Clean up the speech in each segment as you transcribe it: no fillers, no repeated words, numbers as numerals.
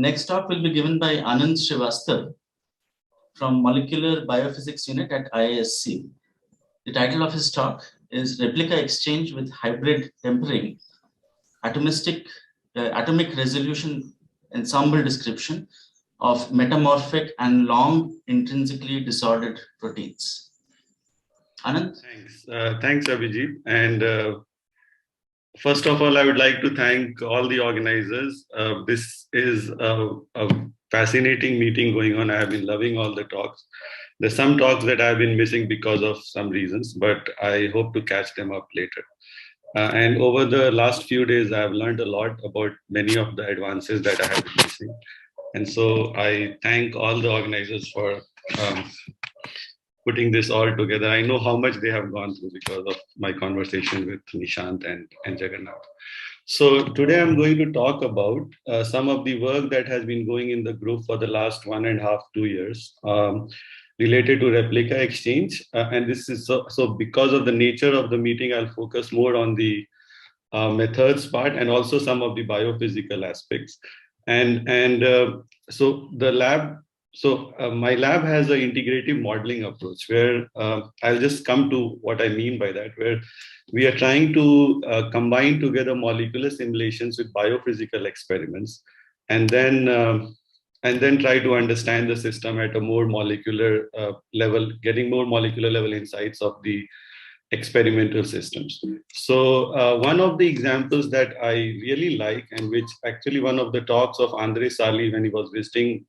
next talk will be given by Anand Srivastav from Molecular Biophysics Unit at IISc. The title of his talk is Replica Exchange with Hybrid Tempering, Atomic Resolution Ensemble Description of Metamorphic and Long Intrinsically Disordered Proteins. Anand? Thanks, Abhijit. And first of all, I would like to thank all the organizers. This is a fascinating meeting going on. I have been loving all the talks. There's some talks that I've been missing because of some reasons, but I hope to catch them up later. And over the last few days, I've learned a lot about many of the advances that I have been missing. And so I thank all the organizers for putting this all together. I know how much they have gone through because of my conversation with Nishant and Jagannath. So today I'm going to talk about some of the work that has been going in the group for the last 1.5, 2 years related to replica exchange. And this is so because of the nature of the meeting, I'll focus more on the methods part and also some of the biophysical aspects. So the lab, my lab has an integrative modeling approach where I'll just come to what I mean by that, where we are trying to combine together molecular simulations with biophysical experiments, and then try to understand the system at a more molecular level, getting more molecular level insights of the experimental systems. So one of the examples that I really like, and which actually one of the talks of Andre Sali when he was visiting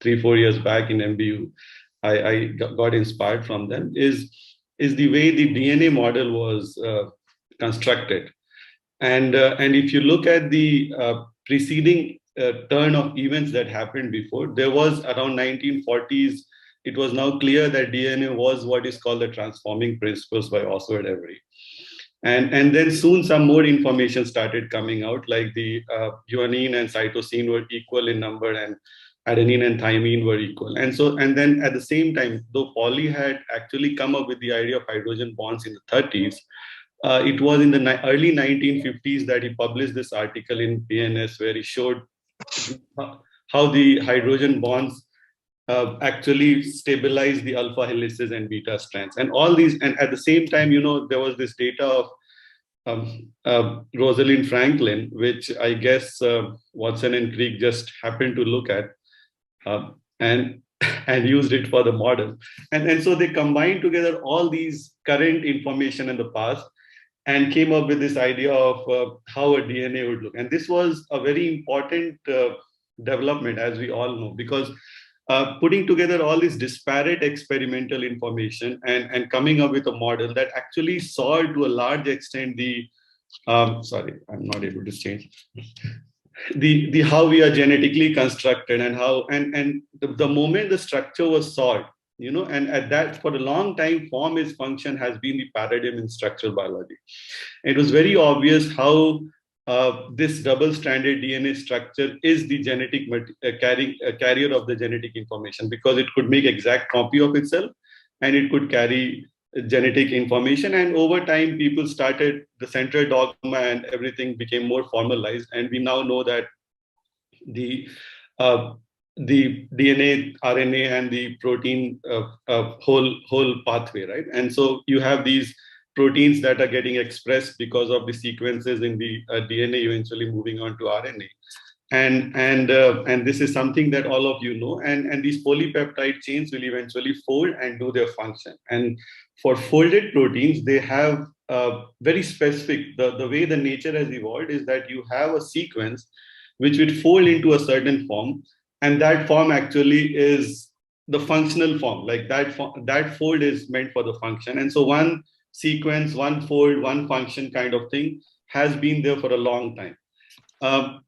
3-4 years back in MBU, I got inspired from them, is the way the DNA model was constructed. And if you look at the preceding turn of events that happened before, there was around 1940s, it was now clear that DNA was what is called the transforming principles by Oswald Avery. And then soon some more information started coming out, like the guanine and cytosine were equal in number, and adenine and thymine were equal. And then at the same time, though Pauly had actually come up with the idea of hydrogen bonds in the 30s, it was in the early 1950s that he published this article in PNAS where he showed how the hydrogen bonds actually stabilize the alpha helices and beta strands. And all these, and at the same time, there was this data of Rosalind Franklin, which I guess Watson and Crick just happened to look at and used it for the model. And so they combined together all these current information in the past and came up with this idea of how a DNA would look. And this was a very important development, as we all know, because putting together all this disparate experimental information and coming up with a model that actually solved to a large extent the, sorry, I'm not able to change, the how we are genetically constructed and how, and the moment the structure was solved, and at that, for a long time, form is function has been the paradigm in structural biology. It was very obvious how this double-stranded DNA structure is the genetic carrier of the genetic information, because it could make exact copy of itself and it could carry genetic information. And over time, people started the central dogma and everything became more formalized. And we now know that the DNA, RNA, and the protein whole pathway, right? And so you have these proteins that are getting expressed because of the sequences in the DNA eventually moving on to RNA. And this is something that all of you know. And these polypeptide chains will eventually fold and do their function. And for folded proteins, they have very specific, the way the nature has evolved is that you have a sequence which would fold into a certain form. And that form actually is the functional form, like that fold is meant for the function. And so one sequence, one fold, one function kind of thing has been there for a long time.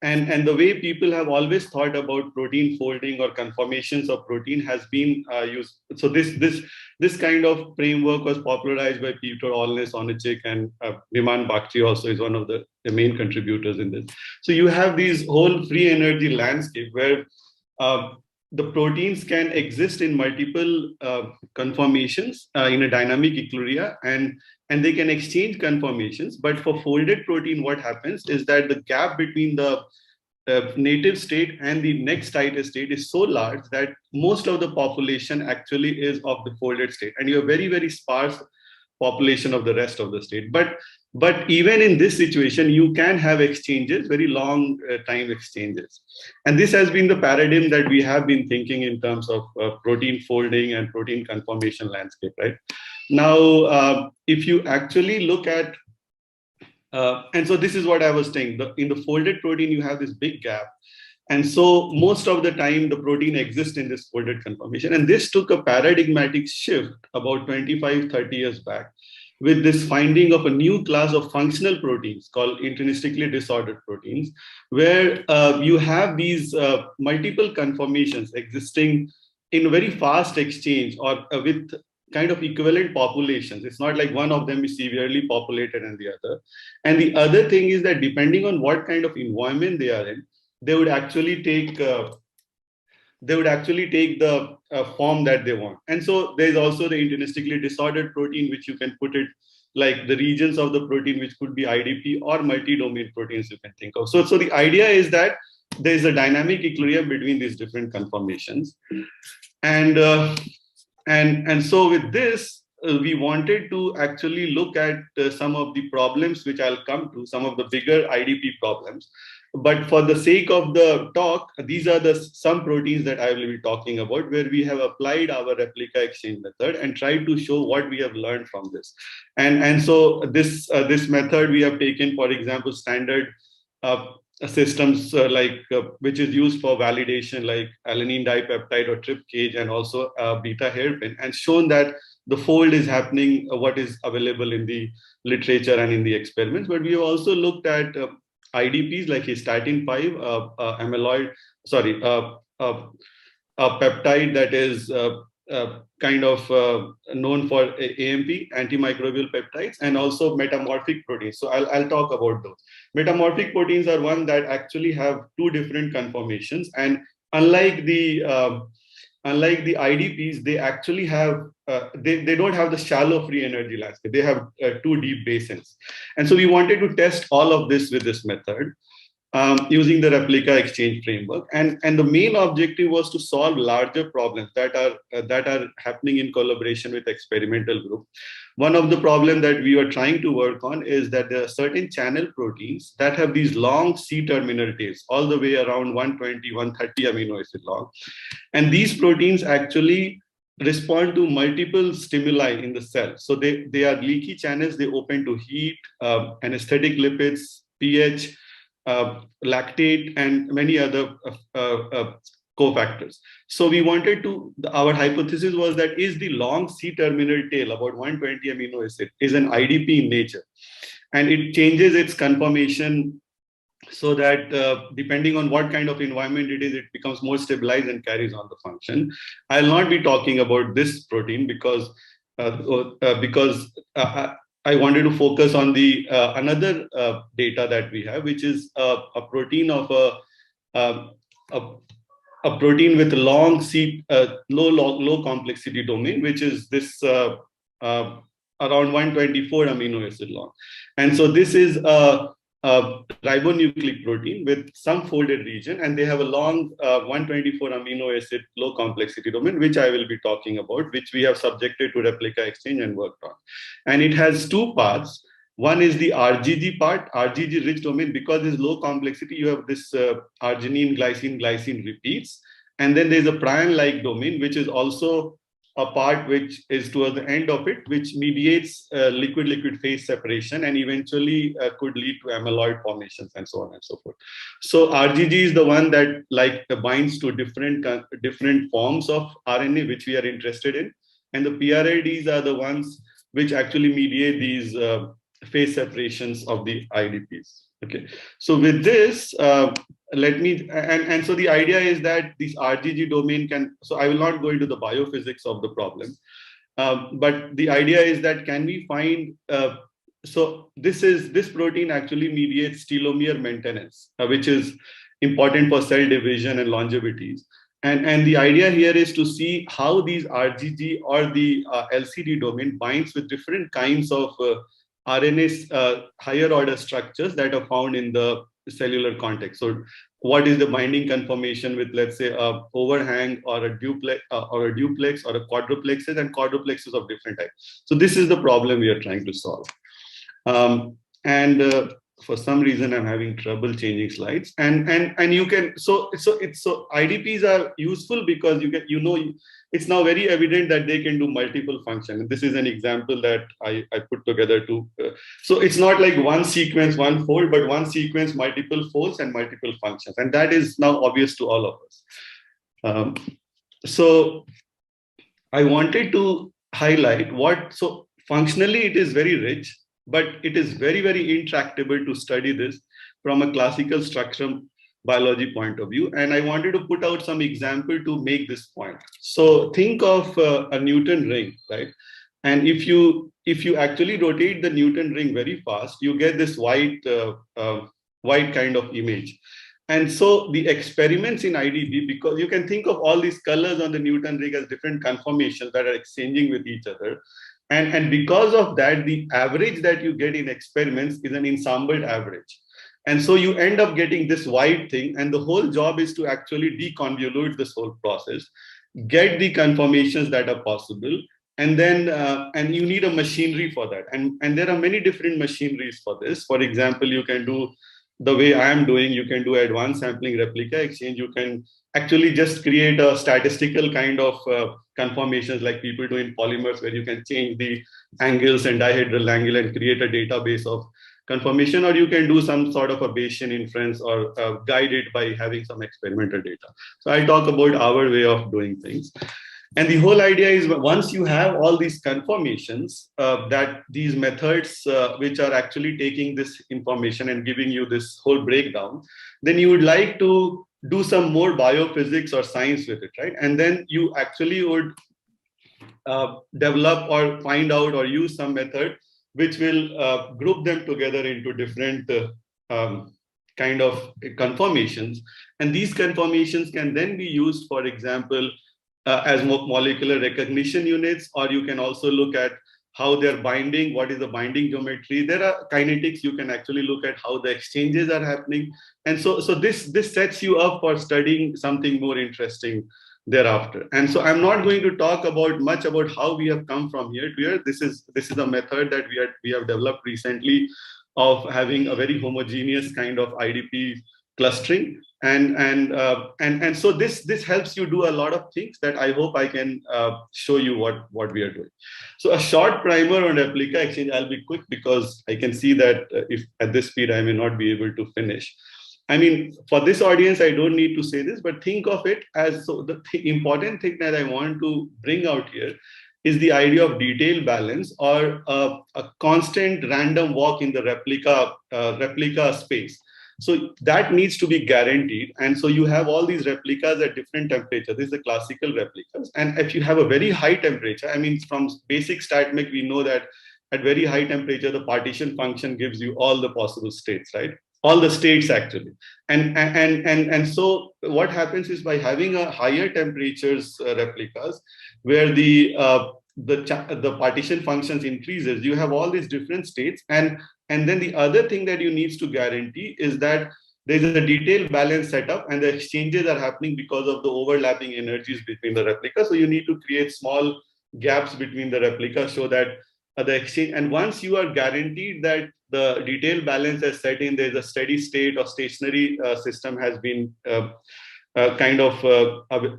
And the way people have always thought about protein folding or conformations of protein has been used. So this kind of framework was popularized by Peter Olness, Onichik, and Viman Bakshi also is one of the main contributors in this. So you have these whole free energy landscape where the proteins can exist in multiple conformations in a dynamic equilibria, and they can exchange conformations. But for folded protein, what happens is that the gap between the native state and the next tightest state is so large that most of the population actually is of the folded state, and you have very, very sparse population of the rest of the state. But even in this situation, you can have exchanges, very long time exchanges. And this has been the paradigm that we have been thinking in terms of protein folding and protein conformation landscape, right? Now, if you actually look at, and so this is what I was saying, in the folded protein, you have this big gap. And so most of the time, the protein exists in this folded conformation. And this took a paradigmatic shift about 25, 30 years back with this finding of a new class of functional proteins called intrinsically disordered proteins, where you have these multiple conformations existing in very fast exchange or with kind of equivalent populations. It's not like one of them is severely populated and the other. And the other thing is that depending on what kind of environment they are in, they would actually take the form that they want. And so there's also the intrinsically disordered protein, which you can put it like the regions of the protein, which could be IDP or multi-domain proteins you can think of. So the idea is that there's a dynamic equilibrium between these different conformations. And so with this, we wanted to actually look at some of the problems, which I'll come to, some of the bigger IDP problems. But for the sake of the talk, these are some proteins that I will be talking about, where we have applied our replica exchange method and tried to show what we have learned from this. And so this method we have taken, for example, standard systems which is used for validation, like alanine dipeptide or trip cage, and also beta hairpin, and shown that the fold is happening, what is available in the literature and in the experiments. But we have also looked at IDPs like histatin 5, amyloid, a peptide that is kind of known for AMP, antimicrobial peptides, and also metamorphic proteins. So I'll talk about those. Metamorphic proteins are one that actually have two different conformations, and unlike the IDPs, they actually have they don't have the shallow free energy landscape. They have two deep basins. And so we wanted to test all of this with this method using the replica exchange framework. And the main objective was to solve larger problems that are happening in collaboration with experimental group. One of the problems that we were trying to work on is that there are certain channel proteins that have these long C-terminal tails, all the way around 120, 130 amino acid long. And these proteins actually respond to multiple stimuli in the cell. So they are leaky channels. They open to heat, anesthetic lipids, pH, lactate, and many other cofactors. So we wanted to, our hypothesis was that is the long C-terminal tail, about 120 amino acid, is an IDP in nature. And it changes its conformation so that depending on what kind of environment it is, it becomes more stabilized and carries on the function. I'll not be talking about this protein because I wanted to focus on the another data that we have, which is a protein of a protein with long low complexity domain, which is this around 124 amino acid long. And so this is a ribonucleic protein with some folded region, and they have a long 124 amino acid low complexity domain, which I will be talking about, which we have subjected to replica exchange and worked on. And it has two parts. One is the RGG part, RGG rich domain. Because it's low complexity, you have this arginine, glycine repeats. And then there's a prion-like domain, which is also a part which is towards the end of it, which mediates liquid-liquid phase separation and eventually could lead to amyloid formations and so on and so forth. So RGG is the one that binds to different forms of RNA, which we are interested in. And the PRIDs are the ones which actually mediate these phase separations of the IDPs. Okay, so with this, let me, and so the idea is that this RGG domain can, so I will not go into the biophysics of the problem, but the idea is that can we find, so this protein actually mediates telomere maintenance, which is important for cell division and longevities. And the idea here is to see how these RGG or the LCD domain binds with different kinds of RNA higher order structures that are found in the cellular context. So what is the binding conformation with, let's say, a overhang or a duplex or a quadruplexes and quadruplexes of different types. So this is the problem we are trying to solve. And for some reason, I'm having trouble changing slides. And you can, so IDPs are useful because it's now very evident that they can do multiple functions. And this is an example that I put together too. So it's not like one sequence, one fold, but one sequence, multiple folds and multiple functions. And that is now obvious to all of us. So I wanted to highlight so functionally it is very rich, but it is very, very intractable to study this from a classical structural biology point of view. And I wanted to put out some example to make this point. So think of a Newton ring, right? And if you actually rotate the Newton ring very fast, you get this white kind of image. And so the experiments in IDB, because you can think of all these colors on the Newton ring as different conformations that are exchanging with each other. And because of that, the average that you get in experiments is an ensembled average. And so you end up getting this white thing, and the whole job is to actually deconvolute this whole process, get the conformations that are possible, and then and you need a machinery for that. And there are many different machineries for this. For example, you can do the way I am doing, you can do advanced sampling replica exchange. You can actually just create a statistical kind of conformations like people do in polymers, where you can change the angles and dihedral angle and create a database of conformation, or you can do some sort of a Bayesian inference or guide it by having some experimental data. So I'll talk about our way of doing things. And the whole idea is, once you have all these conformations, that these methods which are actually taking this information and giving you this whole breakdown, then you would like to do some more biophysics or science with it, right? And then you actually would develop or find out or use some method which will group them together into different kind of conformations. And these conformations can then be used, for example, as molecular recognition units, or you can also look at how they're binding, what is the binding geometry. There are kinetics, you can actually look at how the exchanges are happening. And so this sets you up for studying something more interesting thereafter. And so I'm not going to talk much about how we have come from here to here. This is a method that we have developed recently of having a very homogeneous kind of IDP clustering. And so this helps you do a lot of things that I hope I can show you what we are doing. So a short primer on replica exchange. I'll be quick because I can see that if at this speed I may not be able to finish. I mean, for this audience, I don't need to say this, but think of it as, so the important thing that I want to bring out here is the idea of detail balance, or a constant random walk in the replica space. So that needs to be guaranteed. And so you have all these replicas at different temperatures. This is the classical replicas. And if you have a very high temperature, I mean, from basic StatMech, we know that at very high temperature, the partition function gives you all the possible states, right? All the states actually. And so what happens is, by having a higher temperatures replicas, where the partition functions increases, you have all these different states. And then the other thing that you need to guarantee is that there's a detailed balance setup, and the exchanges are happening because of the overlapping energies between the replicas. So you need to create small gaps between the replicas so that the exchange, and once you are guaranteed that the detailed balance is set in, there's a steady state or stationary system has been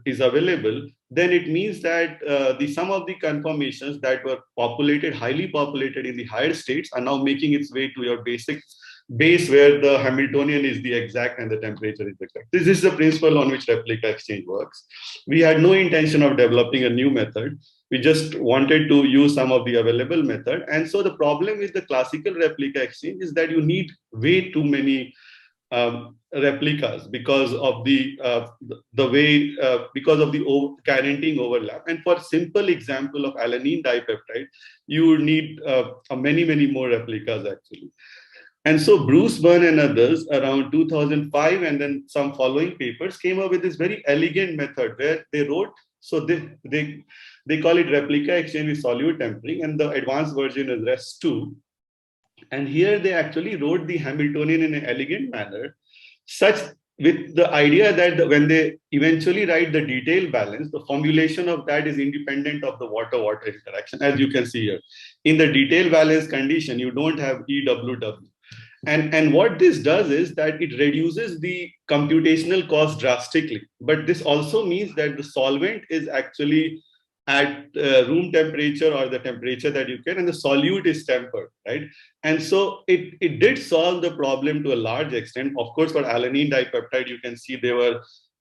is available, then it means that the sum of the conformations that were highly populated in the higher states, are now making its way to your basic base, where the Hamiltonian is the exact and the temperature is the exact. This is the principle on which replica exchange works. We had no intention of developing a new method. We just wanted to use some of the available method. And so the problem with the classical replica exchange is that you need way too many replicas because of the guaranteeing overlap. And for simple example of alanine dipeptide, you would need many more replicas actually. And so Bruce Byrne and others around 2005, and then some following papers, came up with this very elegant method where they wrote, so they call it replica exchange with solute tempering, and the advanced version is REST2. And here they actually wrote the Hamiltonian in an elegant manner, such with the idea that when they eventually write the detailed balance, the formulation of that is independent of the water-water interaction, as you can see here. In the detailed balance condition, you don't have EWW. And what this does is that it reduces the computational cost drastically. But this also means that the solvent is actually at room temperature or the temperature that you can, and the solute is tempered, right? And so it did solve the problem to a large extent. Of course, for alanine dipeptide, you can see there's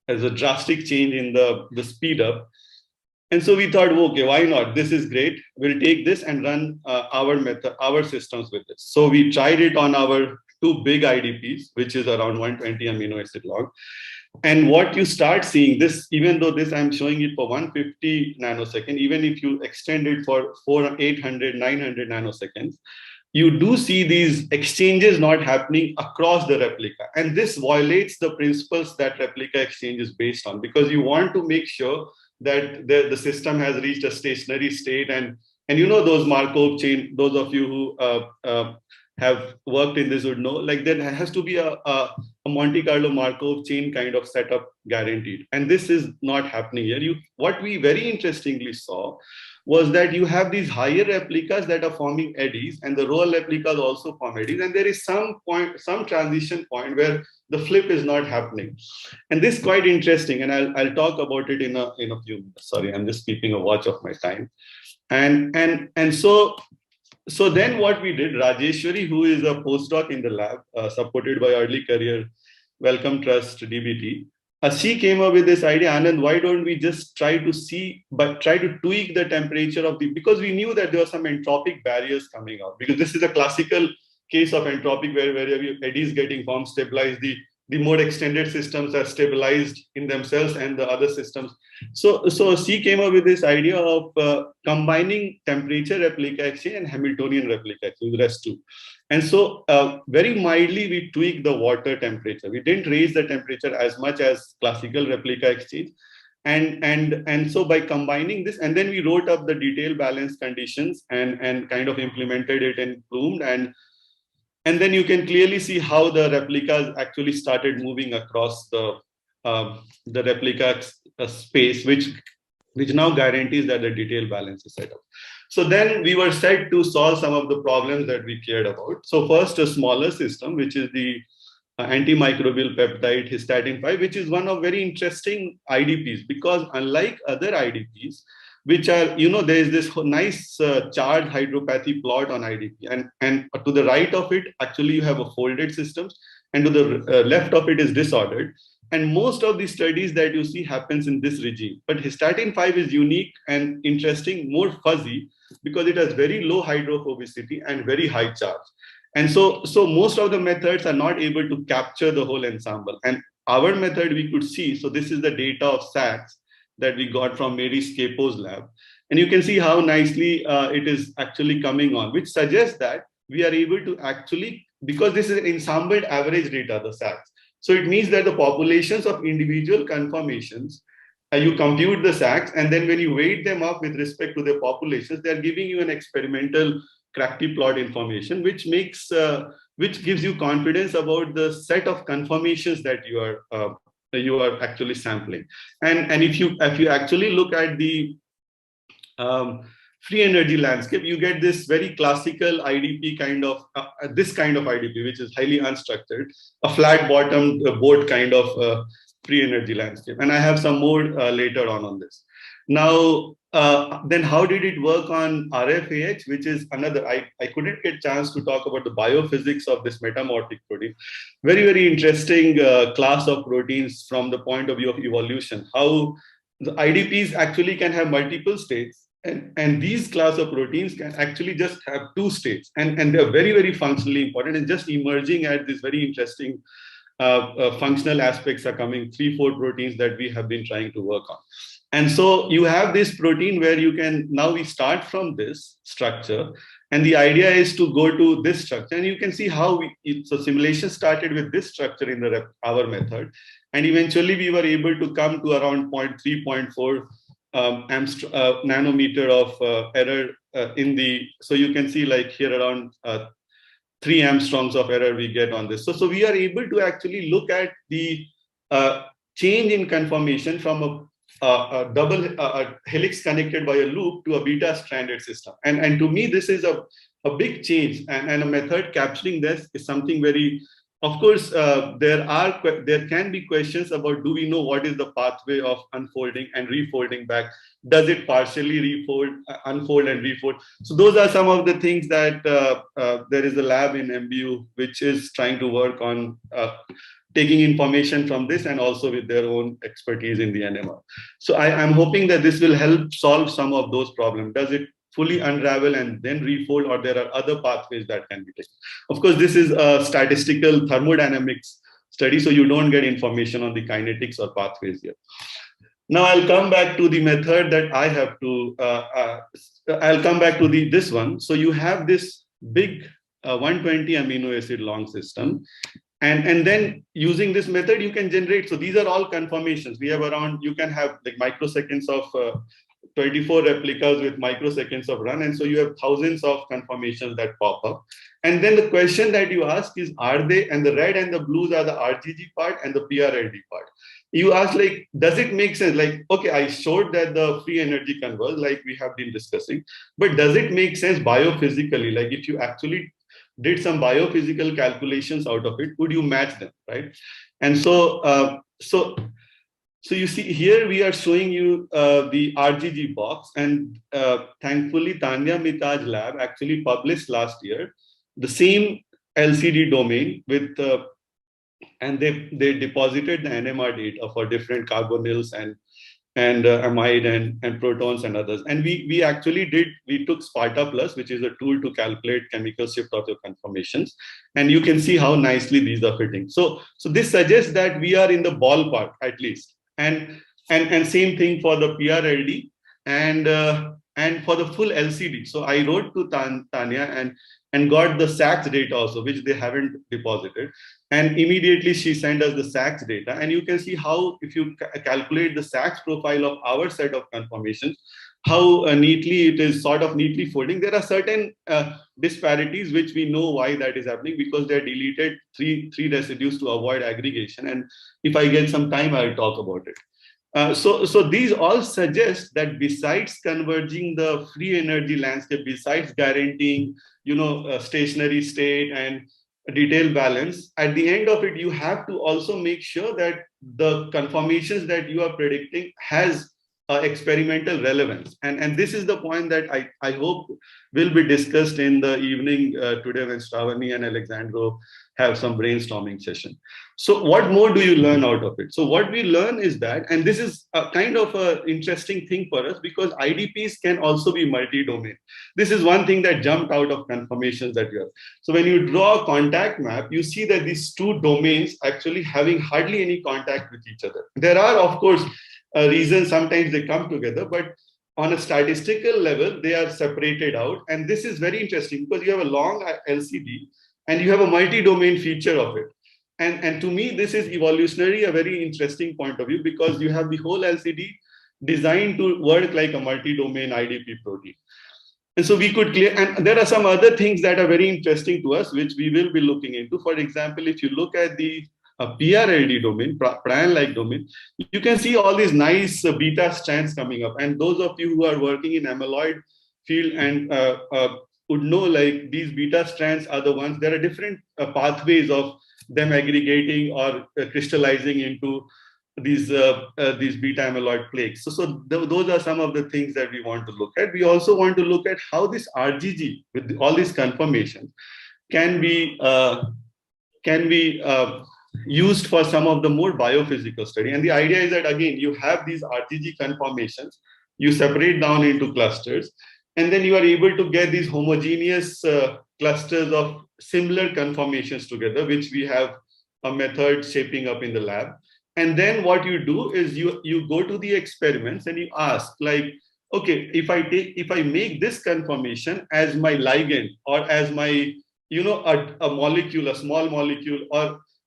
a drastic change in the speed up. And so we thought, okay, why not? This is great. We'll take this and run our systems with this. So we tried it on our two big IDPs, which is around 120 amino acid long. And what you start seeing, this, even though this I'm showing it for 150 nanosecond, even if you extend it for 800, 900 nanoseconds, you do see these exchanges not happening across the replica. And this violates the principles that replica exchange is based on, because you want to make sure that the system has reached a stationary state. And you know, those Markov chain, those of you who have worked in this would know, like there has to be a Monte Carlo Markov chain kind of setup guaranteed. And this is not happening here. What we very interestingly saw was that you have these higher replicas that are forming eddies, and the lower replicas also form eddies. And there is some transition point where the flip is not happening. And this is quite interesting. And I'll talk about it in a few minutes. Sorry, I'm just keeping a watch of my time. And so then what we did, Rajeshwari, who is a postdoc in the lab, supported by Early Career Wellcome Trust, DBT, she came up with this idea, Anand, why don't we just try to tweak the temperature of because we knew that there were some entropic barriers coming out, because this is a classical case of entropic where eddies getting formed, stabilized, the more extended systems are stabilized in themselves and the other systems. So she came up with this idea of combining temperature replica exchange and Hamiltonian replica exchange, REST2. And so very mildly, we tweaked the water temperature. We didn't raise the temperature as much as classical replica exchange. And so by combining this, and then we wrote up the detailed balance conditions and kind of implemented it in Plumed. And then you can clearly see how the replicas actually started moving across the replica space, which now guarantees that the detailed balance is set up. So then we were set to solve some of the problems that we cared about. So first, a smaller system, which is the antimicrobial peptide Histatin 5, which is one of very interesting IDPs, because unlike other IDPs, which are, there is this nice charged hydropathy plot on IDP. And to the right of it, actually, you have a folded system. And to the left of it is disordered. And most of the studies that you see happens in this regime. But Histatin 5 is unique and interesting, more fuzzy, because it has very low hydrophobicity and very high charge. And so most of the methods are not able to capture the whole ensemble. And our method we could see, so this is the data of SACS that we got from Mary Scapo's lab. And you can see how nicely it is actually coming on, which suggests that we are able to actually, because this is an ensembled average data, the SACS. So it means that the populations of individual conformations, you compute the SACS, and then when you weight them up with respect to their populations, they're giving you an experimental Crafty plot information, which gives you confidence about the set of conformations that you are actually sampling. And if you actually look at the free energy landscape, you get this very classical IDP kind of this kind of IDP, which is highly unstructured, a flat bottomed board kind of free energy landscape. And I have some more later on this. Now, then how did it work on RFAH, which is another, I couldn't get chance to talk about the biophysics of this metamorphic protein. Very, very interesting class of proteins from the point of view of evolution, how the IDPs actually can have multiple states. And these class of proteins can actually just have two states. And they're very, very functionally important and just emerging at this very interesting functional aspects are coming, 3-4 proteins that we have been trying to work on. And so you have this protein where you can, now we start from this structure, and the idea is to go to this structure. And you can see how so simulation started with this structure in our method. And eventually we were able to come to around 0.3, 0.4 nanometer of error so you can see like here around 3 angstroms of error we get on this. So we are able to actually look at the change in conformation from a double helix connected by a loop to a beta stranded system. And to me, this is a big change, and a method capturing this is something very, of course, there can be questions about, do we know what is the pathway of unfolding and refolding back? Does it partially unfold and refold? So those are some of the things that there is a lab in MBU which is trying to work on taking information from this and also with their own expertise in the NMR. So I'm hoping that this will help solve some of those problems. Does it fully unravel and then refold, or there are other pathways that can be taken? Of course, this is a statistical thermodynamics study, so you don't get information on the kinetics or pathways here. Now I'll come back to the method that I have to, I'll come back to this one. So you have this big 120 amino acid long system. And then using this method, you can generate. So these are all conformations. We have around, you can have like microseconds of 24 replicas with microseconds of run. And so you have thousands of conformations that pop up. And then the question that you ask is, are they, and the red and the blues are the RGG part and the PRLD part. You ask, like, does it make sense? Like, okay, I showed that the free energy converge, like we have been discussing, but does it make sense biophysically? Like if you actually did some biophysical calculations out of it, would you match them, right? And so, so you see here we are showing you the RGG box, and thankfully Tanya Mitaj lab actually published last year the same LCD domain with, and they deposited the NMR data for different carbonyls and amide and protons and others. And we actually took Sparta Plus, which is a tool to calculate chemical shift of your conformations. And you can see how nicely these are fitting. So this suggests that we are in the ballpark at least. And same thing for the PRLD and for the full LCD. So I wrote to Tanya and got the SACS data also, which they haven't deposited. And immediately she sent us the SACS data. And you can see how, if you calculate the SACS profile of our set of conformations, how neatly it is sort of neatly folding. There are certain disparities, which we know why that is happening, because they're deleted three residues to avoid aggregation. And if I get some time, I'll talk about it. So these all suggest that besides converging the free energy landscape, besides guaranteeing, stationary state and detailed balance, at the end of it, you have to also make sure that the conformations that you are predicting has experimental relevance. And this is the point that I hope will be discussed in the evening today when Shravani and Alexandro have some brainstorming session. So what more do you learn out of it? So what we learn is that, and this is a kind of an interesting thing for us, because IDPs can also be multi-domain. This is one thing that jumped out of conformations that you have. So when you draw a contact map, you see that these two domains actually having hardly any contact with each other. There are, of course, reasons sometimes they come together, but on a statistical level, they are separated out. And this is very interesting because you have a long LCD and you have a multi-domain feature of it. And to me, this is evolutionary, a very interesting point of view, because you have the whole LCD designed to work like a multi-domain IDP protein. And so we could clear, and there are some other things that are very interesting to us, which we will be looking into. For example, if you look at the PRLD domain, prion-like domain, you can see all these nice beta strands coming up. And those of you who are working in amyloid field and would know, like, these beta strands are the ones, there are different pathways of them aggregating or crystallizing into these beta amyloid plaques. So those are some of the things that we want to look at. We also want to look at how this RGG with all these conformations can be used for some of the more biophysical study. And the idea is that, again, you have these RGG conformations, you separate down into clusters, and then you are able to get these homogeneous clusters of similar conformations together, which we have a method shaping up in the lab. And then what you do is you go to the experiments and you ask, like, okay, if I make this conformation as my ligand or as my, a molecule, a small molecule,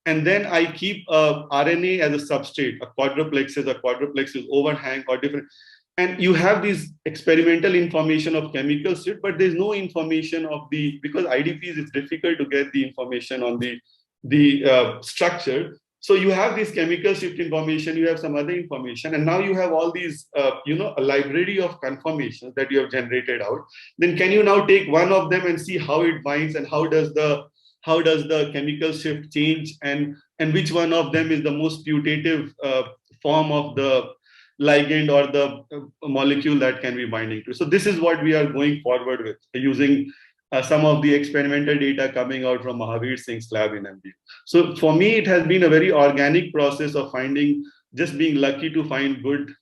and then I keep RNA as a substrate, a quadruplexes overhang or different. And you have these experimental information of chemical state, but there's no information of because IDPs, it's difficult to get the information on the structure. So you have this chemical shift information, you have some other information, and now you have all these, a library of conformations that you have generated out. Then can you now take one of them and see how it binds, and how does the chemical shift change, and which one of them is the most putative form of the ligand or the molecule that can be binding to. So this is what we are going forward with, using some of the experimental data coming out from Mahavir Singh's lab in MDU. So for me, it has been a very organic process of just being lucky to find good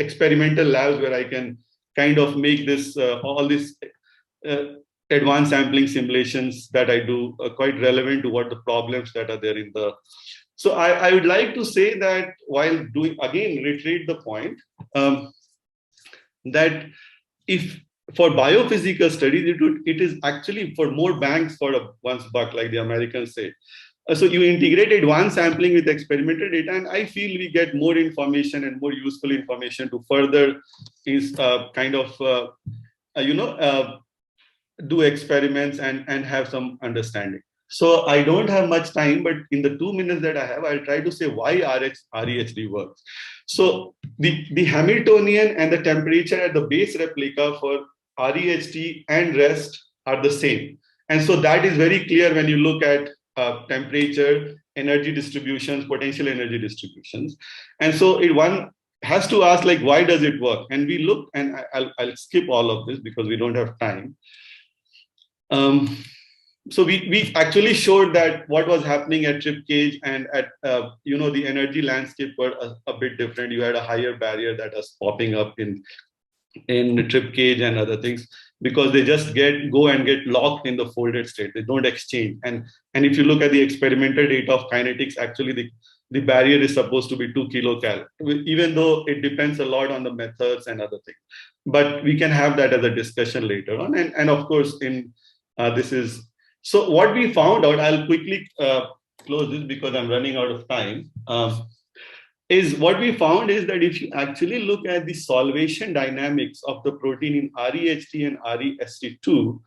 experimental labs where I can kind of make this all this advanced sampling simulations that I do quite relevant to what the problems that are there in the. So I would like to say that while reiterate the point, that if for biophysical studies, it is actually for more banks for one's buck, like the Americans say. So you integrate advanced sampling with experimental data, and I feel we get more information and more useful information to further do experiments and have some understanding. So I don't have much time, but in the 2 minutes that I have, I'll try to say why REHD works. So the Hamiltonian and the temperature at the base replica for REHD and REST are the same. And so that is very clear when you look at temperature, energy distributions, potential energy distributions. And so one has to ask, like, why does it work? And we look, and I'll skip all of this because we don't have time. So we actually showed that what was happening at trip cage and at the energy landscape were a bit different. You had a higher barrier that was popping up in the trip cage and other things, because they just go and get locked in the folded state. They don't exchange. And if you look at the experimental data of kinetics, actually the barrier is supposed to be 2 kilocalories, even though it depends a lot on the methods and other things. But we can have that as a discussion later on. And of course, so what we found out, I'll quickly close this because I'm running out of time, is what we found is that if you actually look at the solvation dynamics of the protein in REHD and REST2,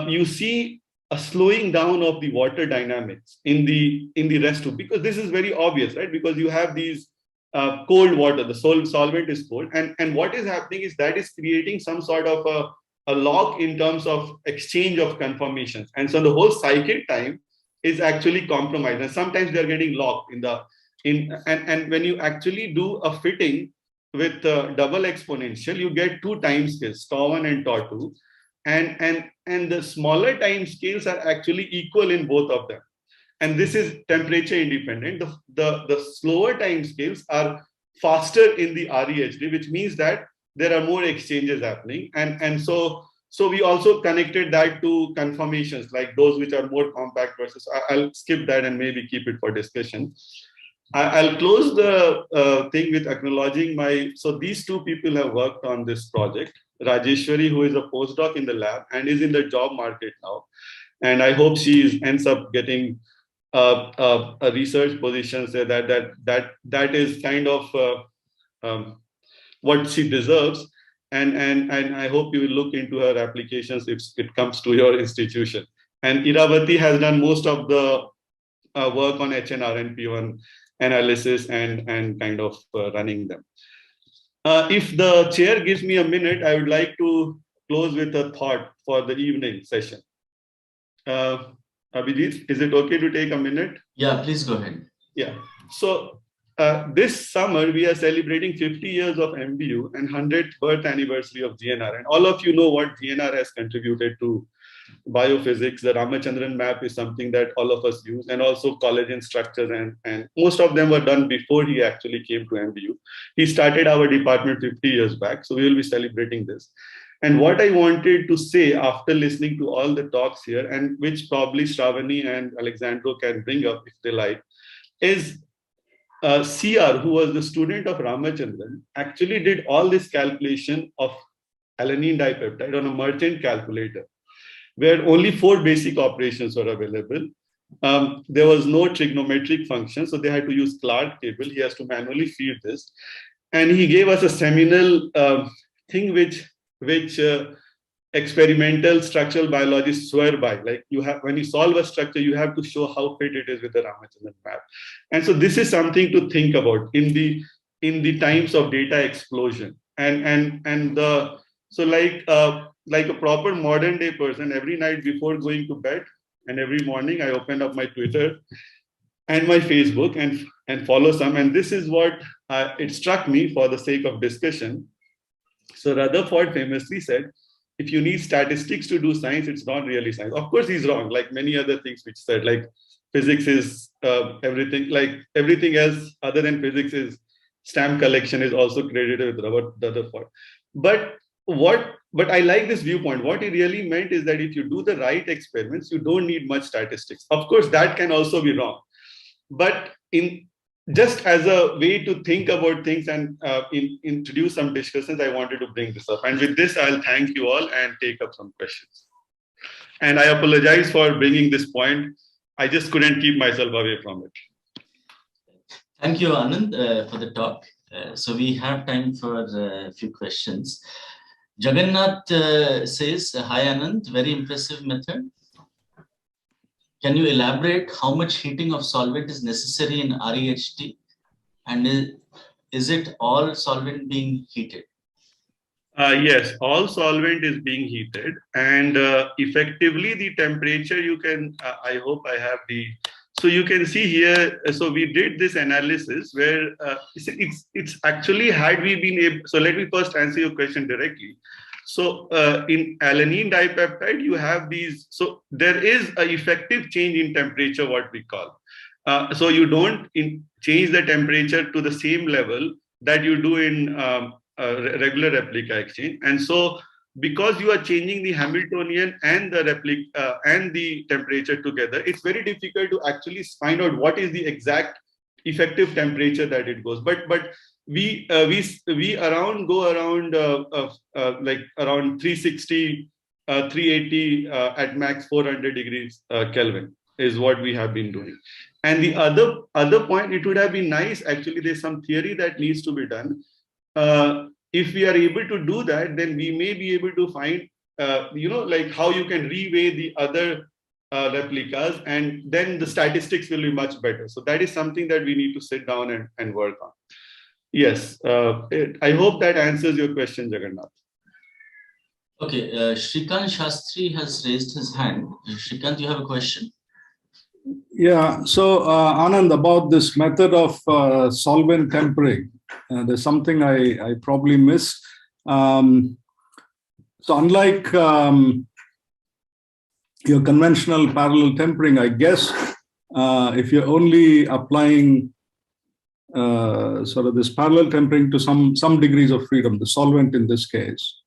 you see a slowing down of the water dynamics in the REST2, because this is very obvious, right? Because you have these cold water, the solvent is cold, and what is happening is that is creating some sort of a lock in terms of exchange of conformations. And so the whole cycle time is actually compromised. And sometimes they're getting locked and when you actually do a fitting with double exponential, you get 2 time scales, tau1 and tau2. And the smaller time scales are actually equal in both of them. And this is temperature independent. The slower time scales are faster in the REHD, which means that there are more exchanges happening. And so we also connected that to conformations, like those which are more compact versus, I'll skip that and maybe keep it for discussion. I'll close the thing with acknowledging so these 2 people have worked on this project. Rajeshwari, who is a postdoc in the lab and is in the job market now. And I hope she ends up getting a research position, so that is kind of what she deserves. And I hope you will look into her applications if it comes to your institution. And Iravati has done most of the work on HNRNP1 analysis and kind of running them. If the chair gives me a minute, I would like to close with a thought for the evening session. Abhijit, is it okay to take a minute? Yeah, please go ahead. Yeah. So this summer, we are celebrating 50 years of MDU and 100th birth anniversary of GNR. And all of you know what GNR has contributed to biophysics. The Ramachandran map is something that all of us use, and also collagen structures, and most of them were done before he actually came to MDU. He started our department 50 years back, so we will be celebrating this. And what I wanted to say after listening to all the talks here, and which probably Shravani and Alexandro can bring up if they like, is CR, who was the student of Ramachandran, actually did all this calculation of alanine dipeptide on a merchant calculator, where only 4 basic operations were available. There was no trigonometric function, so they had to use Clark table. He has to manually feed this. And he gave us a seminal thing which experimental structural biologists swear by. Like when you solve a structure, you have to show how fit it is with the Ramachandran map. And so this is something to think about in the times of data explosion. So like a proper modern day person, every night before going to bed and every morning I open up my Twitter and my Facebook and follow some. And this is what it struck me for the sake of discussion. So Rutherford famously said, if you need statistics to do science, it's not really science. Of course, he's wrong, like many other things which said, like physics is everything, like everything else other than physics is stamp collection is also credited with Rutherford. But I like this viewpoint. What he really meant is that if you do the right experiments, you don't need much statistics. Of course, that can also be wrong. But just as a way to think about things and introduce some discussions, I wanted to bring this up. And with this, I'll thank you all and take up some questions. And I apologize for bringing this point. I just couldn't keep myself away from it. Thank you, Anand, for the talk. So we have time for a few questions. Jagannath says, hi Anand, very impressive method. Can you elaborate how much heating of solvent is necessary in REHT? And is it all solvent being heated? Yes, all solvent is being heated. And effectively, the temperature you can, I hope I have so you can see here, so we did this analysis where it's actually had we been able, so let me first answer your question directly. So in alanine dipeptide, you have these, so there is an effective change in temperature, what we call. So you don't change the temperature to the same level that you do in regular replica exchange. And so because you are changing the Hamiltonian and the replica and the temperature together, it's very difficult to actually find out what is the exact effective temperature that it goes. But we around go around like around 360, 380 at max 400 degrees Kelvin is what we have been doing. And the other point, it would have been nice, actually, there's some theory that needs to be done. If we are able to do that, then we may be able to find, like how you can reweigh the other replicas, and then the statistics will be much better. So that is something that we need to sit down and work on. Yes, I hope that answers your question, Jagannath. Okay, Shrikant Shastri has raised his hand. Shrikant, you have a question? Yeah, so Anand, about this method of solvent tempering, there's something I probably missed. So unlike your conventional parallel tempering, I guess if you're only applying sort of this parallel tempering to some degrees of freedom, the solvent in this case,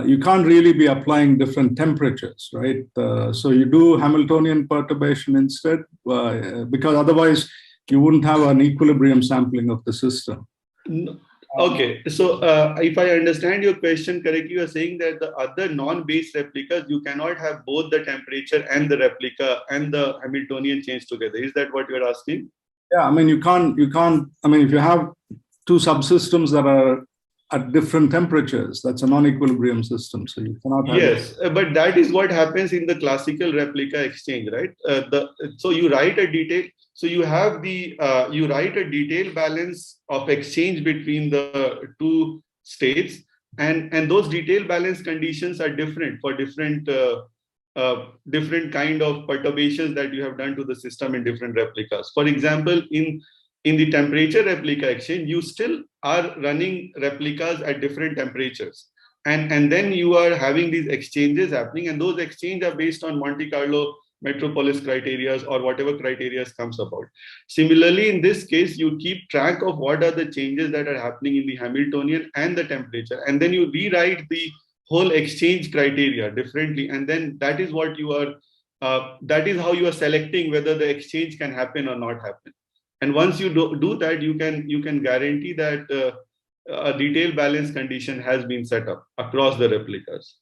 you can't really be applying different temperatures, right? So you do Hamiltonian perturbation instead, because otherwise you wouldn't have an equilibrium sampling of the system. Okay, so if I understand your question correctly, you are saying that the other non-base replicas, you cannot have both the temperature and the replica and the Hamiltonian change together. Is that what you're asking? Yeah, I mean, you can't, I mean, if you have two subsystems that are at different temperatures, that's a non-equilibrium system. So you cannot have. Yes, but that is what happens in the classical replica exchange, right? So you write a detail. So you have you write a detail balance of exchange between the two states, and those detail balance conditions are different for different kind of perturbations that you have done to the system in different replicas. For example, in the temperature replica exchange, you still are running replicas at different temperatures. And then you are having these exchanges happening, and those exchanges are based on Monte Carlo metropolis criteria or whatever criteria comes about. Similarly, in this case, you keep track of what are the changes that are happening in the Hamiltonian and the temperature, and then you rewrite the whole exchange criteria differently, and then that is what you are, that is how you are selecting whether the exchange can happen or not happen. And once you do that, you can guarantee that a detailed balance condition has been set up across the replicas.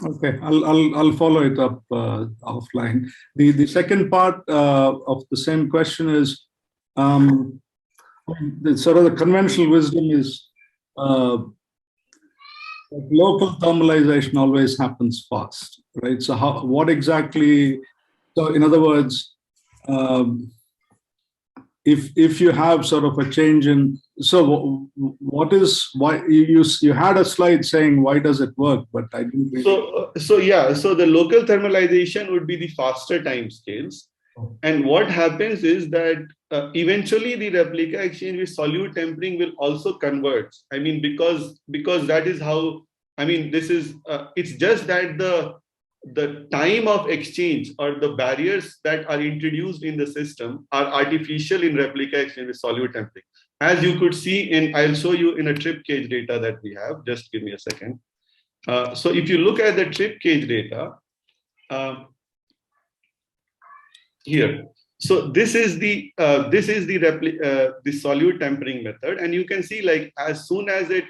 Okay, I'll follow it up offline. The second part of the same question is, sort of the conventional wisdom is Local thermalization always happens fast, right? So what exactly, so in other words, um, if you have sort of a change in, so what is, why you had a slide saying why does it work, but I didn't really. So the local thermalization would be the faster time scales. And what happens is that eventually the replica exchange with solute tempering will also converge. I mean, because that is how, I mean, this is, it's just that the time of exchange or the barriers that are introduced in the system are artificial in replica exchange with solute tempering. As you could see in, I'll show you in a trip cage data that we have, just give me a second. So if you look at the trip cage data, here, so this is the the solute tempering method, and you can see like as soon as it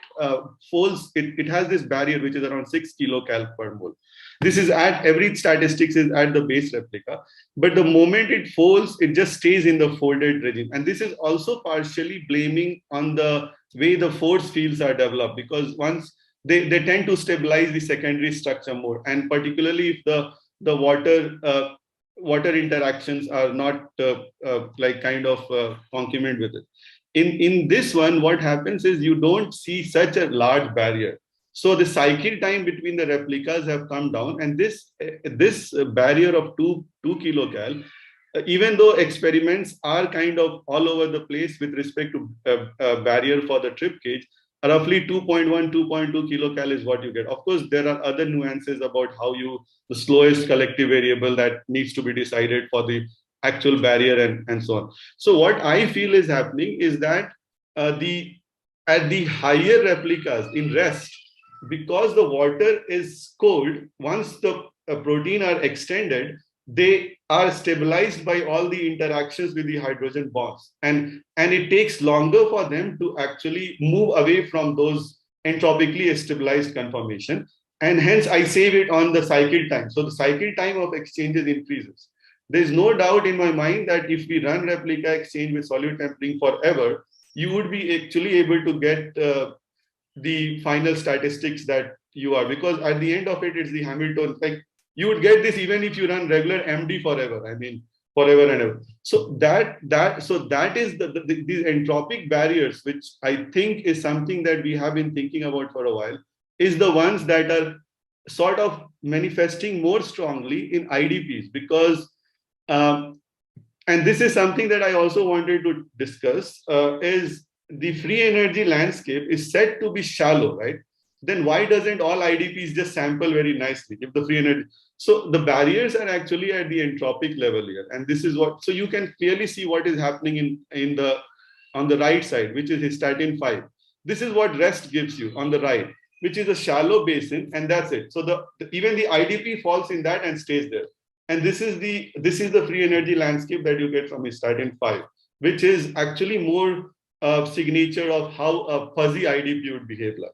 folds, it has this barrier which is around 6 kilocal per mole. This is at every statistics is at the base replica, but the moment it folds, it just stays in the folded regime, and this is also partially blaming on the way the force fields are developed, because once they tend to stabilize the secondary structure more, and particularly if the water interactions are not like kind of concomitant with it. In this one, what happens is you don't see such a large barrier. So the cycle time between the replicas have come down, and this barrier of 2 kilocal, even though experiments are kind of all over the place with respect to barrier for the trip cage, roughly 2.1, 2.2 kilocal is what you get. Of course, there are other nuances about how the slowest collective variable that needs to be decided for the actual barrier and so on. So what I feel is happening is that at the higher replicas in rest, because the water is cold, once the protein are extended, they are stabilized by all the interactions with the hydrogen bonds, and it takes longer for them to actually move away from those entropically stabilized conformation, and hence I save it on the cycle time. So the cycle time of exchanges increases. There's no doubt in my mind that if we run replica exchange with solute tempering forever, you would be actually able to get the final statistics that you are, because at the end of it, it's the Hamilton, like you would get this even if you run regular MD forever. I mean, forever and ever. So that is these entropic barriers, which I think is something that we have been thinking about for a while, is the ones that are sort of manifesting more strongly in IDPs, because and this is something that I also wanted to discuss, is the free energy landscape is said to be shallow, right? Then why doesn't all IDPs just sample very nicely if the free energy? So the barriers are actually at the entropic level here, and this is what. So you can clearly see what is happening on the right side, which is Histatin 5. This is what rest gives you on the right, which is a shallow basin, and that's it. So even the IDP falls in that and stays there. And this is the free energy landscape that you get from Histatin 5, which is actually more signature of how a fuzzy IDP would behave like.